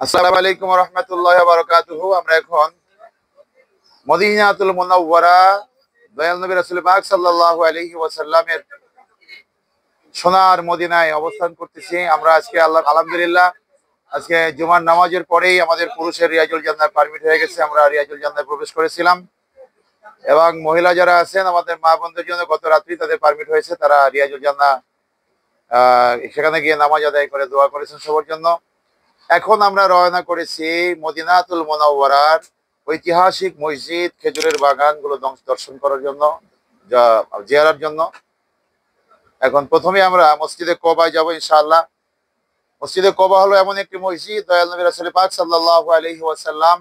আসসালামু আলাইকুম ওয়া রাহমাতুল্লাহি ওয়া বারাকাতুহু। আমরা এখন মদিনাতুল মুনাওয়ারা দয়াল নবী রাসূল পাক সাল্লাল্লাহু আলাইহি ওয়াসাল্লামের সোনার মদিনায় অবস্থান করতেছি। আমরা আজকে আলহামদুলিল্লাহ আজকে জুমার নামাজের পরেই আমাদের পুরুষের রিয়াজুল জান্নাহ পারমিট হয়ে গেছে। আমরা রিয়াজুল জান্নাহে প্রবেশ করেছিলাম এবং মহিলা যারা আছেন আমাদের মা বোনদের জন্য গত রাত্রি তাদের পারমিট হয়েছে, তারা রিয়াজুল জান্নাহ সেখানে গিয়ে নামাজ আদায় করে দোয়া করেছেন সবার জন্য। এখন আমরা রওনা করেছি মদিনাতুল মুনাওয়ারার ঐতিহাসিক মসজিদ, খেজুরের বাগানগুলো দর্শন করার জন্য, জিয়ারার জন্য। এখন প্রথমে আমরা মসজিদে কোবায় যাব ইনশাআল্লাহ। মসজিদে কোবা হলো এমন একটি মসজিদ, দয়াল নবী রাসূল পাক সাল্লাল্লাহু আলাইহি ওয়াসাল্লাম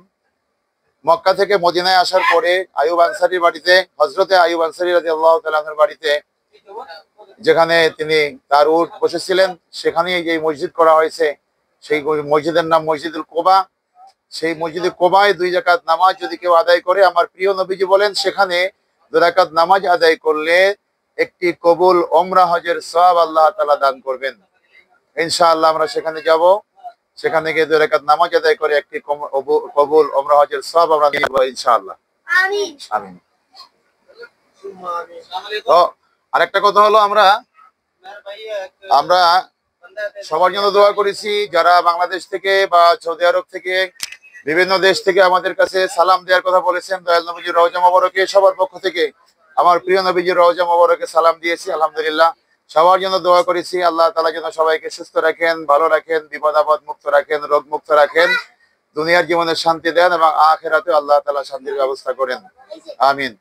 মক্কা থেকে মদিনায় আসার পরে আইয়ুব আনসারীর বাড়িতে, হযরতে আইয়ুব আনসারী রাদিয়াল্লাহু তাআলা আনহুর বাড়িতে যেখানে তিনি তার উট বসেছিলেন, সেখানেই যে মসজিদ করা হয়েছে, সেই মসজিদের নাম মসজিদুল কোবা। সেই মসজিদে কোবায় 2 রাকাত নামাজ যদি কেউ আদায় করে, আমার প্রিয় নবীজি বলেন সেখানে 2 রাকাত নামাজ আদায় করলে একটি কবুল ওমরা হজের সওয়াব আল্লাহ তাআলা দান করবেন। ইনশাআল্লাহ আমরা সেখানে যাব, সেখানে গিয়ে 2 রাকাত নামাজ আদায় করে একটি কবুল ওমরা হজের সওয়াব আমরা নিয়ে নেব ইনশাআল্লাহ। আমিন আমিন। তো আরেকটা কথা হলো, আমরা সবার জন্য দোয়া করেছি। যারা বাংলাদেশ থেকে বা সৌদি আরব থেকে, বিভিন্ন দেশ থেকে আমাদের কাছে সালাম দেওয়ার কথা বলেছেন, দয়াল নবীজির রওজা মোবারকে সবার পক্ষ থেকে আমার প্রিয় নবীজির রওজা মোবারকে সালাম দিয়েছি। আলহামদুলিল্লাহ সবার জন্য দোয়া করেছি। আল্লাহ তাআলা যেন সবাইকে সুস্থ রাখেন, ভালো রাখেন, বিপদ আপদ মুক্ত রাখেন, রোগ মুক্ত রাখেন, দুনিয়ার জীবনে শান্তি দেন এবং আখিরাতে আল্লাহ তাআলা শান্তির ব্যবস্থা করেন। আমিন।